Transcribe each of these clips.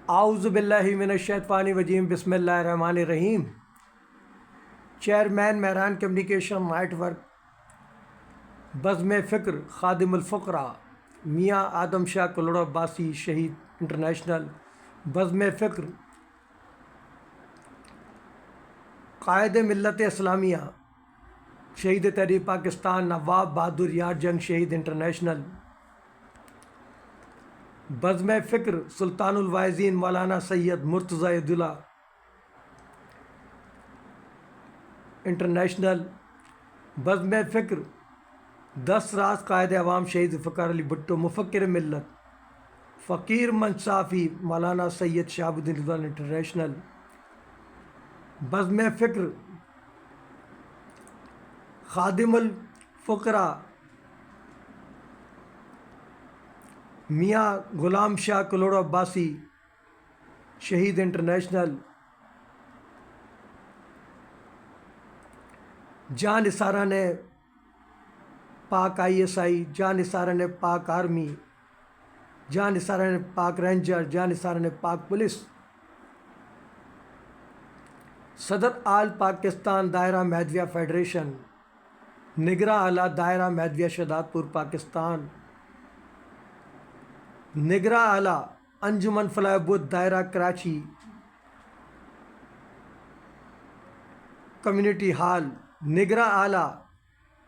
اعوذ باللہ من الشیطان الرجیم بسم اللہ الرحمن الرحیم۔ Chairman Mehran communication network, بزم فکر خادم الفقراء میاں آدم شاہ کلوڑا عباسی شہید انٹرنیشنل، بزم فکر قائد ملت اسلامیہ شہید تحریک پاکستان نواب بہادر یار جنگ شہید انٹرنیشنل، بزم فکر سلطان الواعظین مولانا سید مرتضی عبداللہ انٹرنیشنل، بزم فکر 10 راز قائد عوام شہید ذوالفقار علی بھٹو مفکر ملت فقیر منصافی مولانا سید شہاب الدین رضوان انٹرنیشنل، بزم فکر خادم الفقراء میاں غلام شاہ کلوڑا عباسی شہید انٹرنیشنل، جاں نثاران پاک ISI، جاں نثاران پاک آرمی، جاں نثاران پاک رینجر، جاں نثاران پاک پولیس، صدر آل پاکستان دائرہ میدویہ فیڈریشن، نگراں اعلیٰ دائرہ میدویہ شہداد پور پاکستان، نگراں اعلیٰ انجمن فلاح بدھ دائرہ کراچی کمیونٹی ہال، نگراں اعلیٰ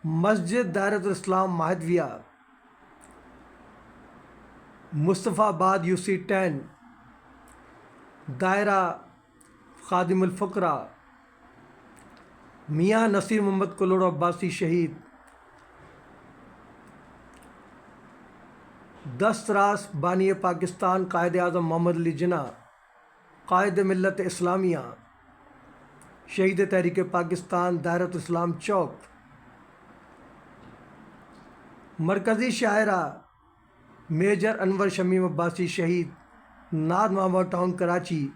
مسجد دائرۃ الاسلام مہدویہ مصطفیٰ آباد UC 10، دائرہ خادم الفقراء میاں نصیر محمد کلوڑا عباسی شہید، 10 راس بانی پاکستان قائد اعظم محمد علی جناح قائد ملت اسلامیہ شہید تحریک پاکستان دائرۃ الاسلام چوک، مرکزی شاعرہ میجر انور شمیم عباسی شہید ناد محمد ٹاؤن کراچی،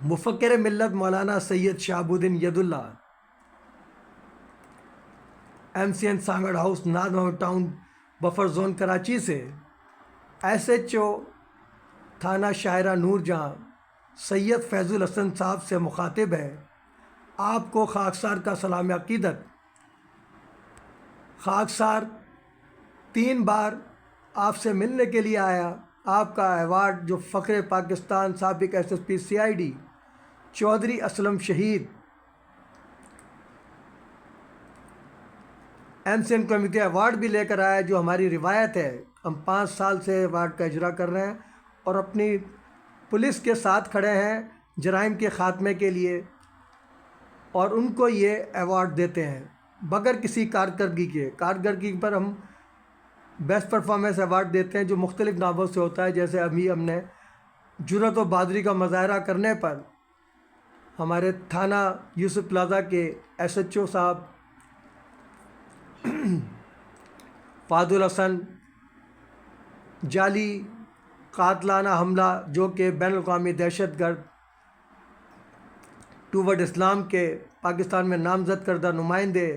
مفکر ملت مولانا سید شہاب الدین یداللہ MCN سانگڑ ہاؤس ناد محمد ٹاؤن بفر زون کراچی سے، SHO تھانہ شاہراہ نور جہاں سید فیض الحسن صاحب سے مخاطب ہے۔ آپ کو خاکسار کا سلام عقیدت۔ خاکسار 3 بار آپ سے ملنے کے لیے آیا۔ آپ کا ایوارڈ جو فخر پاکستان سابق SSP CID چودھری اسلم شہید MCN کمیٹی ایوارڈ بھی لے کر آیا، جو ہماری روایت ہے۔ ہم 5 سال سے ایوارڈ کا اجرا کر رہے ہیں اور اپنی پولیس کے ساتھ کھڑے ہیں جرائم کے خاتمے کے لیے، اور ان کو یہ ایوارڈ دیتے ہیں بغیر کسی کارکردگی پر۔ ہم بیسٹ پرفارمنس ایوارڈ دیتے ہیں جو مختلف ناموں سے ہوتا ہے، جیسے ابھی ہم نے جرأت و بہادری کا مظاہرہ کرنے پر ہمارے تھانہ یوسف پلازا کے SHO صاحب فہد الحسن جعلی قاتلانہ حملہ جو کہ بین الاقوامی دہشت گرد ٹوورڈ اسلام کے پاکستان میں نامزد کردہ نمائندے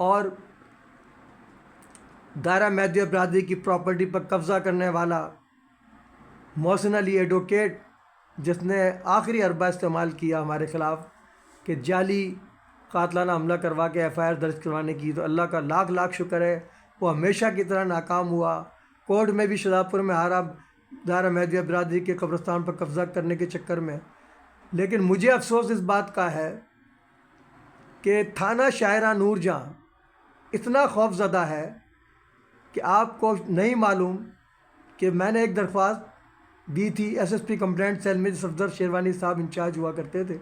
اور دائرہ میدویہ برادری کی پراپرٹی پر قبضہ کرنے والا محسن علی ایڈوکیٹ، جس نے آخری حربہ استعمال کیا ہمارے خلاف کہ جعلی قاتلانہ حملہ کروا کے FIR درج کروانے کی، تو اللہ کا لاکھ لاکھ شکر ہے وہ ہمیشہ کی طرح ناکام ہوا۔ کورٹ میں بھی شہزاد پور میں ہارا دائرہ میدویہ برادری کے قبرستان پر قبضہ کرنے کے چکر میں۔ لیکن مجھے افسوس اس بات کا ہے کہ تھانہ شاہراہ نور جہاں اتنا خوف زدہ ہے کہ آپ کو نہیں معلوم کہ میں نے ایک درخواست دی تھی SSP کمپلینٹ سیل میں، صفدر شیروانی صاحب انچارج ہوا کرتے تھے۔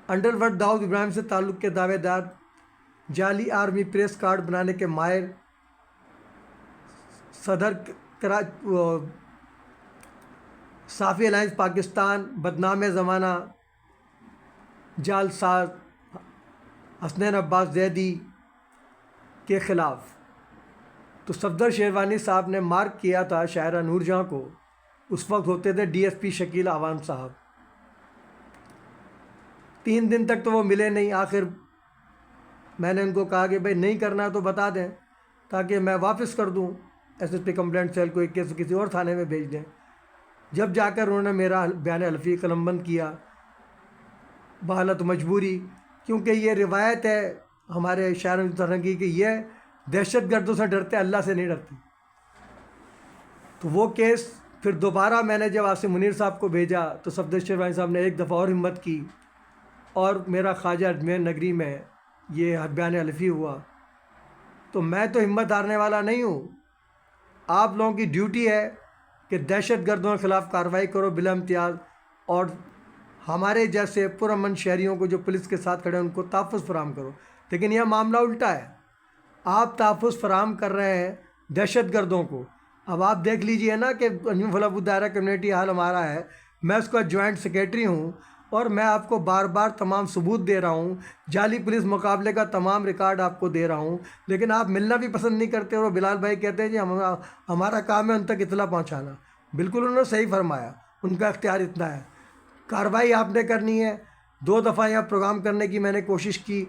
انڈر ورلڈ داؤد ابراہیم سے تعلق کے دعوے دار، جعلی آرمی پریس کارڈ بنانے کے ماہر، صدر صافی الائنس پاکستان، بدنام زمانہ جعل ساز حسنین عباس زیدی کے خلاف۔ تو صفدر شیروانی صاحب نے مارک کیا تھا شاہراہ نور جہاں کو، اس وقت ہوتے تھے DSP شکیل عوام صاحب۔ 3 دن تک تو وہ ملے نہیں۔ آخر میں نے ان کو کہا کہ بھائی نہیں کرنا تو بتا دیں، تاکہ میں واپس کر دوں S S P complaint cell کو، ایک کیس کسی اور تھانے میں بھیج دیں۔ جب جا کر انہوں نے میرا بیان حلفی قلم بند کیا بحالت مجبوری، کیونکہ یہ روایت ہے ہمارے شاعر فرنگی کی، یہ دہشت گردوں سے ڈرتے اللہ سے نہیں ڈرتے۔ تو وہ کیس پھر دوبارہ میں نے جب عاصم منیر صاحب کو بھیجا تو صفدر شیروانی صاحب نے ایک دفعہ اور ہمت کی اور میرا خواجہ اجمیر نگری میں یہ بیان حلفی ہوا۔ تو میں تو ہمت ہارنے والا نہیں ہوں، آپ لوگوں کی ڈیوٹی ہے کہ دہشت گردوں کے خلاف کارروائی کرو بلا امتیاز، اور ہمارے جیسے پرامن شہریوں کو جو پولیس کے ساتھ کھڑے ہیں ان کو تحفظ فراہم کرو۔ لیکن یہ معاملہ الٹا ہے، آپ تحفظ فراہم کر رہے ہیں دہشت گردوں کو۔ اب آپ دیکھ لیجئے نا کہ انجمن فلاح الدائرہ کمیونٹی حال ہمارا ہے، میں اس کا جوائنٹ سیکریٹری ہوں، اور میں آپ کو بار بار تمام ثبوت دے رہا ہوں، جعلی پولیس مقابلے کا تمام ریکارڈ آپ کو دے رہا ہوں، لیکن آپ ملنا بھی پسند نہیں کرتے، اور بلال بھائی کہتے ہیں جی ہمارا کام ہے ان تک اطلاع پہنچانا۔ بالکل انہوں نے صحیح فرمایا، ان کا اختیار اتنا ہے، کارروائی آپ نے کرنی ہے۔ 2 دفعہ یہاں پروگرام کرنے کی میں نے کوشش کی،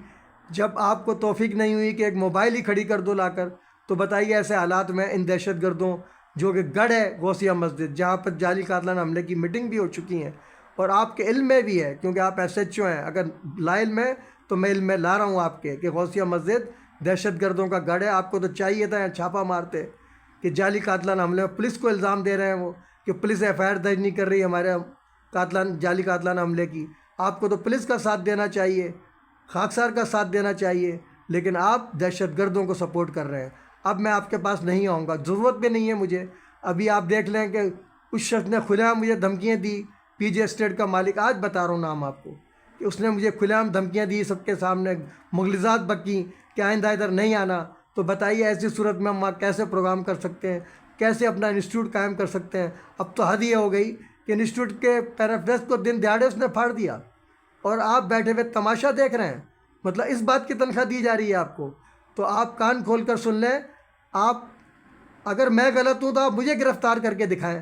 جب آپ کو توفیق نہیں ہوئی کہ ایک موبائل ہی کھڑی کر دو لا کر، تو بتائیے ایسے حالات میں ان دہشت گردوں جو کہ گڑھ ہے غوثیہ مسجد جہاں پر جعلی قاتلانہ حملے کی میٹنگ بھی ہو چکی ہیں، اور آپ کے علم میں بھی ہے کیونکہ آپ ایس ایچ او ہیں، اگر لا علم ہے تو میں علم میں لا رہا ہوں آپ کے کہ غوثیہ مسجد دہشت گردوں کا گڑھ ہے۔ آپ کو تو چاہیے تھا چھاپا مارتے کہ جعلی قاتلانہ حملے میں پولیس کو الزام دے رہے ہیں وہ کہ پولیس ایف آئی آر درج نہیں کر رہی ہمارے جعلی قاتلانہ حملے کی۔ آپ کو تو پولیس کا ساتھ دینا چاہیے، خاکسار کا ساتھ دینا چاہیے، لیکن آپ دہشت گردوں کو سپورٹ کر رہے ہیں۔ اب میں آپ کے پاس نہیں آؤں گا، ضرورت بھی نہیں ہے مجھے۔ ابھی آپ دیکھ لیں کہ اس شخص نے کھلے عام مجھے دھمکیاں دی، پی جے اسٹیٹ کا مالک، آج بتا رہا ہوں نام آپ کو، کہ اس نے مجھے کھلے عام دھمکیاں دی، سب کے سامنے مغلظات بکیں کہ آئندہ ادھر نہیں آنا۔ تو بتائیے ایسی صورت میں ہم وہاں کیسے پروگرام کر سکتے ہیں، کیسے اپنا انسٹیٹیوٹ قائم کر سکتے ہیں؟ اب تو حد یہ ہو گئی کہ انسٹیٹیوٹ کے پیراپریس کو دن دیہڑے اس نے پھاڑ دیا، اور آپ بیٹھے ہوئے تماشا دیکھ رہے ہیں۔ مطلب اس بات کی تنخواہ دی جا رہی ہے آپ کو، تو آپ کان کھول کر سن لیں۔ آپ اگر میں غلط ہوں تو آپ مجھے گرفتار کر کے دکھائیں،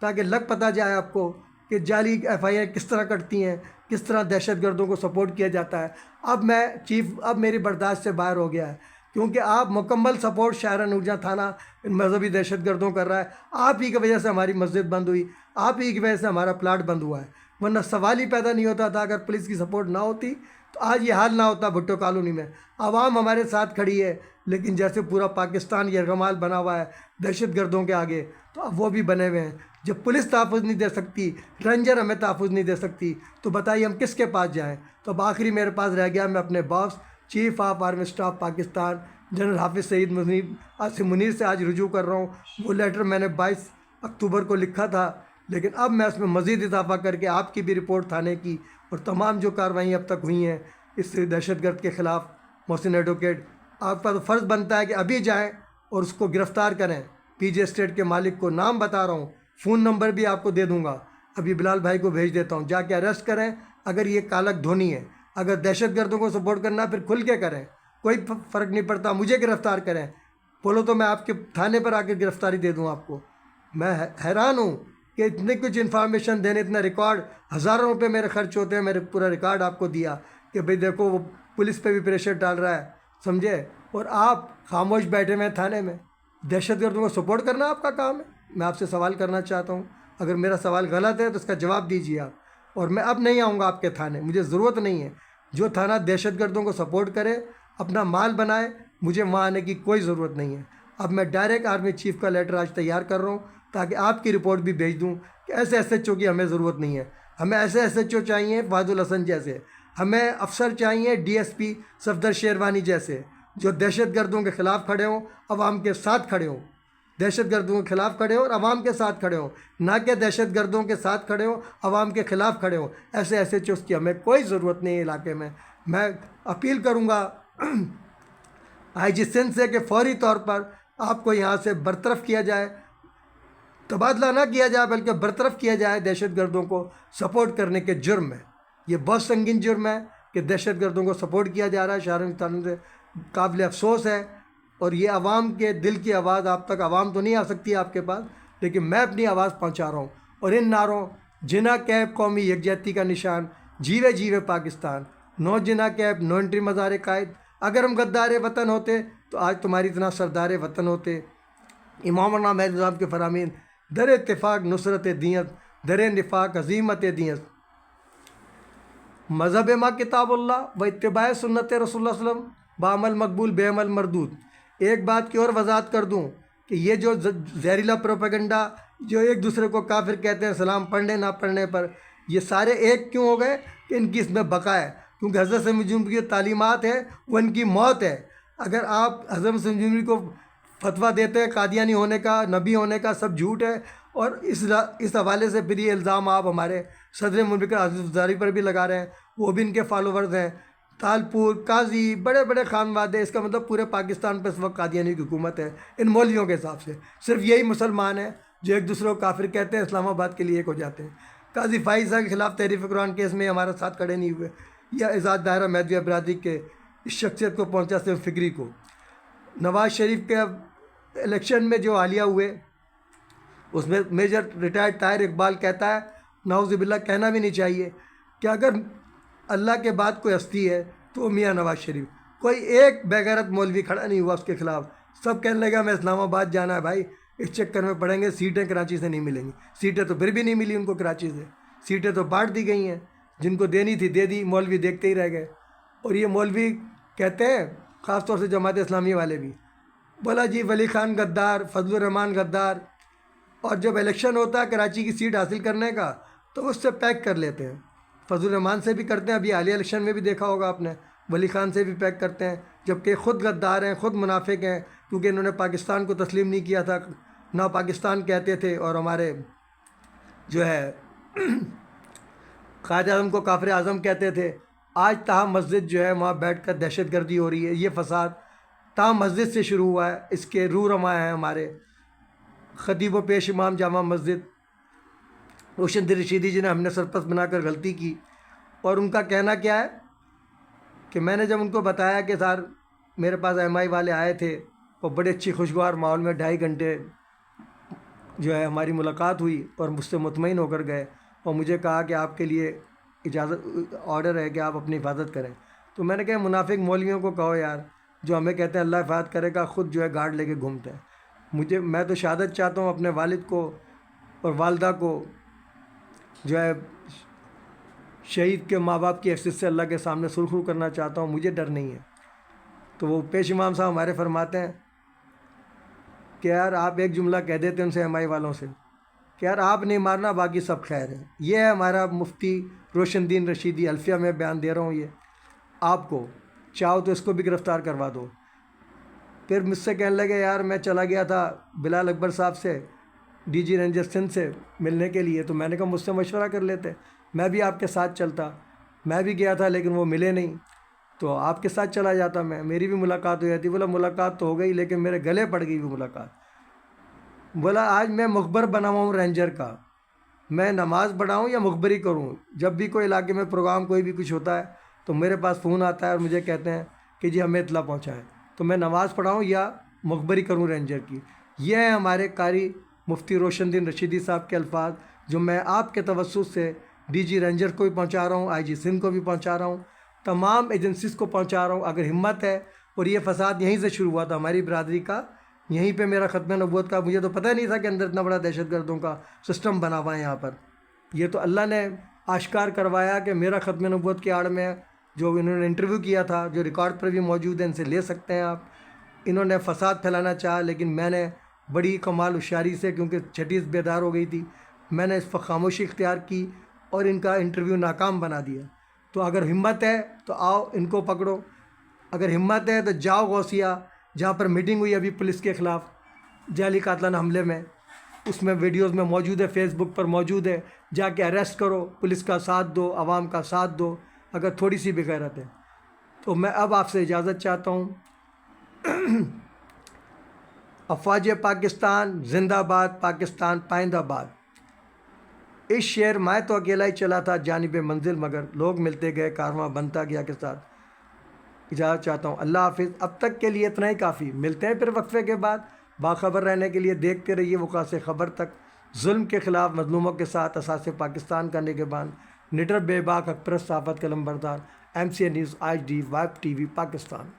تاکہ لگ پتہ جائے آپ کو کہ جعلی ایف آئی آر کس طرح کٹتی ہیں، کس طرح دہشت گردوں کو سپورٹ کیا جاتا ہے۔ اب میں اب میری برداشت سے باہر ہو گیا ہے، کیونکہ آپ مکمل سپورٹ شاہراہ نورجہاں تھانہ مذہبی دہشت گردوں کر رہا ہے۔ آپ ہی کی وجہ سے ہماری مسجد بند ہوئی، آپ ہی کی وجہ سے ہمارا پلاٹ بند ہوا ہے، ورنہ سوال ہی پیدا نہیں ہوتا تھا۔ اگر پولیس کی سپورٹ نہ ہوتی تو آج یہ حال نہ ہوتا بھٹو کالونی میں۔ عوام ہمارے ساتھ کھڑی ہے، لیکن جیسے پورا پاکستان یرغمال بنا ہوا ہے دہشت گردوں کے آگے، تو اب وہ بھی بنے ہوئے ہیں۔ جب پولیس تحفظ نہیں دے سکتی، رینجر ہمیں تحفظ نہیں دے سکتی، تو بتائیے ہم کس کے پاس جائیں؟ تو اب آخری میرے پاس رہ گیا، میں اپنے boss chief of army staff Pakistan general Hafiz Saeed Asim Munir سے آج رجوع کر رہا ہوں۔ وہ لیٹر میں نے 22 اکتوبر کو لکھا تھا، لیکن اب میں اس میں مزید اضافہ کر کے آپ کی بھی رپورٹ تھانے کی اور تمام جو کارروائیاں اب تک ہوئی ہیں اس دہشت گرد کے خلاف، محسن ایڈوکیٹ آپ کا تو فرض بنتا ہے کہ ابھی جائیں اور اس کو گرفتار کریں۔ پی جے اسٹیٹ کے مالک کو نام بتا رہا ہوں، فون نمبر بھی آپ کو دے دوں گا، ابھی بلال بھائی کو بھیج دیتا ہوں، جا کے اریسٹ کریں۔ اگر یہ کالک دھونی ہے، اگر دہشت گردوں کو سپورٹ کرنا پھر کھل کے کریں، کوئی فرق نہیں پڑتا، مجھے گرفتار کریں، بولو تو میں آپ کے تھانے پر آ کے گرفتاری دے دوں آپ کو۔ میں حیران ہوں کہ اتنے کچھ انفارمیشن دینے، اتنا ریکارڈ، ہزاروں روپے میرے خرچ ہوتے ہیں، میرے پورا ریکارڈ آپ کو دیا کہ بھئی دیکھو وہ پولیس پہ بھی پریشر ڈال رہا ہے، سمجھے، اور آپ خاموش بیٹھے ہوئے ہیں تھانے میں۔ دہشت گردوں کو سپورٹ کرنا آپ کا کام ہے؟ میں آپ سے سوال کرنا چاہتا ہوں، اگر میرا سوال غلط ہے تو اس کا جواب دیجیے آپ، اور میں اب نہیں آؤں گا آپ کے تھانے، مجھے ضرورت نہیں ہے۔ جو تھانہ دہشت گردوں کو سپورٹ کرے، اپنا مال بنائے، مجھے وہاں آنے کی کوئی ضرورت نہیں ہے۔ اب میں ڈائریکٹ آرمی چیف کا لیٹر آج تیار کر رہا ہوں تاکہ آپ کی رپورٹ بھی بھیج دوں کہ ایسے ایس ایچ او کی ہمیں ضرورت نہیں ہے، ہمیں ایسے ایس ایچ او چاہیے فہد الحسن جیسے، ہمیں افسر چاہیے D S P Safdar sherwani جیسے، جو دہشت گردوں کے خلاف کھڑے ہوں، عوام کے ساتھ کھڑے ہوں، دہشت گردوں کے خلاف کھڑے ہوں اور عوام کے ساتھ کھڑے ہوں، نہ کہ دہشت گردوں کے ساتھ کھڑے ہوں عوام کے خلاف کھڑے ہوں۔ ایسے ایس ایچ اوز کی ہمیں کوئی ضرورت نہیں ہے علاقے میں۔ میں اپیل کروں گا آئی جی سندھ سے کہ فوری طور پر آپ کو یہاں سے برطرف کیا جائے، تبادلہ نہ کیا جائے بلکہ برطرف کیا جائے دہشت گردوں کو سپورٹ کرنے کے جرم میں۔ یہ بہت سنگین جرم ہے کہ دہشت گردوں کو سپورٹ کیا جا رہا ہے، شاہراہ سے قابل افسوس ہے، اور یہ عوام کے دل کی آواز آپ تک، عوام تو نہیں آ سکتی آپ کے پاس، لیکن میں اپنی آواز پہنچا رہا ہوں، اور ان نعروں جنا کیب قومی یکجہتی کا نشان، جیوے جیوے پاکستان، نو جنا کیب، نو انٹری مزار قائد، اگر ہم غدار وطن ہوتے تو آج تمہاری اتنا سردار وطن ہوتے۔ امام نامہ نظام کے فرامین در اتفاق نصرت دیت، در نفاق عظیمت دیت۔ مذہب ما کتاب اللہ و اتباع سنت رسول اللہ صلی اللہ علیہ وسلم، بعمل مقبول بے عمل مردود۔ ایک بات کی اور وضاحت کر دوں کہ یہ جو زہریلا پروپیگنڈا جو ایک دوسرے کو کافر کہتے ہیں سلام پڑھنے نہ پڑھنے پر، یہ سارے ایک کیوں ہو گئے کہ ان کی اس میں بقا ہے، کیونکہ حضرت سید کی تعلیمات ہے وہ ان کی موت ہے۔ اگر آپ حضرت سید کو فتویٰ دیتے ہیں قادیانی ہونے کا، نبی ہونے کا، سب جھوٹ ہے، اور اس حوالے سے پھر یہ الزام آپ ہمارے صدر مملکت آصف زرداری پر بھی لگا رہے ہیں، وہ بھی ان کے فالوورز ہیں۔ تالپور، قاضی، بڑے بڑے خانواد ہیں، اس کا مطلب پورے پاکستان پہ اس وقت قادیانی کی حکومت ہے ان مولویوں کے حساب سے۔ صرف یہی مسلمان ہیں جو ایک دوسرے کو کافر کہتے ہیں، اسلام آباد کے لیے ایک ہو جاتے ہیں۔ قاضی فائز صاحب کے خلاف تحریف قرآن کیس میں ہمارے ساتھ کھڑے نہیں ہوئے، یا آزاد دائرہ مہدویہ برادری کے اس شخصیت کو پہنچا صرف فکری کو۔ نواز شریف کے الیکشن میں جو حالیہ ہوئے اس میں میجر ریٹائرڈ طاہر اقبال کہتا ہے، نعوذ باللہ کہنا بھی نہیں چاہیے، کہ اگر اللہ کے بعد کوئی ہستی ہے تو میاں نواز شریف، کوئی ایک بے غیرت مولوی کھڑا نہیں ہوا اس کے خلاف۔ سب کہنے لگا میں اسلام آباد جانا ہے بھائی، اس چکر میں پڑیں گے، سیٹیں کراچی سے نہیں ملیں گی۔ سیٹیں تو پھر بھی نہیں ملی ان کو کراچی سے، سیٹیں تو بانٹ دی گئی ہیں، جن کو دینی تھی دے دی، مولوی دیکھتے ہی رہ گئے۔ اور یہ مولوی کہتے ہیں، خاص طور سے جماعت اسلامی والے بھی، بولا جی ولی خان غدار، فضل الرحمان غدار، اور جب الیکشن ہوتا ہے کراچی کی سیٹ حاصل کرنے کا تو اس سے پیک کر لیتے ہیں۔ فضل الرحمان سے بھی کرتے ہیں، ابھی حالیہ الیکشن میں بھی دیکھا ہوگا آپ نے، ولی خان سے بھی پیک کرتے ہیں، جبکہ خود غدار ہیں، خود منافق ہیں، کیونکہ انہوں نے پاکستان کو تسلیم نہیں کیا تھا، نہ پاکستان کہتے تھے، اور ہمارے جو ہے قائد اعظم کو کافر اعظم کہتے تھے۔ آج تاہم مسجد جو ہے وہاں بیٹھ کر دہشت گردی ہو رہی ہے، یہ فساد تاہم مسجد سے شروع ہوا ہے، اس کے رہنما ہیں ہمارے خطیب و پیش امام جامع مسجد روشن الدین رشیدی، جنہیں ہم نے سرپرست بنا کر غلطی کی۔ اور ان کا کہنا کیا ہے کہ میں نے جب ان کو بتایا کہ سر میرے پاس ایم آئی والے آئے تھے، اور بڑے اچھی خوشگوار ماحول میں 2.5 گھنٹے جو ہے ہماری ملاقات ہوئی، اور مجھ سے مطمئن ہو کر گئے، اور مجھے کہا کہ آپ کے لیے اجازت آرڈر ہے کہ آپ اپنی حفاظت کریں۔ تو میں نے کہا منافق مولویوں کو کہو یار، جو ہمیں کہتے ہیں اللہ حفاظت کرے گا، خود جو ہے گارڈ لے کے گھومتے ہیں۔ میں تو شہادت چاہتا ہوں اپنے والد کو اور والدہ کو، جو ہے شہید کے ماں باپ کی حیثیت سے اللہ کے سامنے سرخرو کرنا چاہتا ہوں، مجھے ڈر نہیں ہے۔ تو وہ پیش امام صاحب ہمارے فرماتے ہیں کہ یار آپ ایک جملہ کہہ دیتے ان سے ایم آئی والوں سے کہ یار آپ نہیں مارنا، باقی سب خیر ہے۔ یہ ہے ہمارا مفتی روشن الدین رشیدی، الفیہ میں بیان دے رہا ہوں، یہ آپ کو چاہو تو اس کو بھی گرفتار کروا دو۔ پھر مجھ سے کہنے لگے یار میں چلا گیا تھا بلال اکبر صاحب سے، ڈی جی رینجر سندھ سے ملنے کے لیے، تو میں نے کہا مجھ سے مشورہ کر لیتے، میں بھی آپ کے ساتھ چلتا۔ میں بھی گیا تھا لیکن وہ ملے نہیں، تو آپ کے ساتھ چلا جاتا میں، میری بھی ملاقات ہو جاتی۔ بولا ملاقات تو ہو گئی لیکن میرے گلے پڑ گئی وہ ملاقات۔ بولا آج میں مخبر بنا ہوا ہوں رینجر کا، میں نماز پڑھاؤں یا مخبری کروں؟ جب بھی کوئی علاقے میں پروگرام کوئی بھی کچھ ہوتا ہے تو میرے پاس فون آتا ہے اور مجھے کہتے ہیں کہ جی ہمیں اطلاع پہنچائیں، تو میں نماز پڑھاؤں یا مخبری کروں رینجر کی؟ یہ ہے ہمارے قاری مفتی روشن الدین رشیدی صاحب کے الفاظ، جو میں آپ کے توسط سے ڈی جی رینجر کو بھی پہنچا رہا ہوں، آئی جی سندھ کو بھی پہنچا رہا ہوں، تمام ایجنسیز کو پہنچا رہا ہوں۔ اگر ہمت ہے، اور یہ فساد یہیں سے شروع ہوا تھا ہماری برادری کا، یہیں پہ میرا ختم نبوت کا، مجھے تو پتہ نہیں تھا کہ اندر اتنا بڑا دہشت گردوں کا سسٹم بنا ہوا ہے یہاں پر۔ یہ تو اللہ نے آشکار کروایا کہ میرا ختم نبوت کی آڑ میں جو انہوں نے انٹرویو کیا تھا، جو ریکارڈ پر بھی موجود ہے، ان سے لے سکتے ہیں آپ، انہوں نے فساد پھیلانا چاہا، لیکن میں نے بڑی کمال ہوشیاری سے، کیونکہ چھٹیس بیدار ہو گئی تھی، میں نے اس پر خاموشی اختیار کی اور ان کا انٹرویو ناکام بنا دیا۔ تو اگر ہمت ہے تو آؤ ان کو پکڑو، اگر ہمت ہے تو جاؤ غوثیہ جہاں پر میٹنگ ہوئی ابھی پولیس کے خلاف جعلی قاتلانہ حملے میں، اس میں ویڈیوز میں موجود ہے، فیس بک پر موجود ہے، جا کے اریسٹ کرو، پولیس کا ساتھ دو، عوام کا ساتھ دو، اگر تھوڑی سی بھی غیرت ہے۔ تو میں اب آپ سے اجازت چاہتا ہوں۔ افواج پاکستان زندہ باد، پاکستان پائندہ باد۔ اس شعر میں تو اکیلا ہی چلا تھا جانب منزل، مگر لوگ ملتے گئے، کارواں بنتا گیا کے ساتھ۔ اجازت چاہتا ہوں، اللہ حافظ۔ اب تک کے لیے اتنا ہی کافی، ملتے ہیں پھر وقفے کے بعد۔ باخبر رہنے کے لیے دیکھتے رہیے وقوع سے خبر تک، ظلم کے خلاف مظلوموں کے ساتھ اساس پاکستان کا نگہبان، نڈر بے باک حق پرست صحافت کا لمبردار، ایم سی اے نیوز، آج D, vibe T V, Pakistan.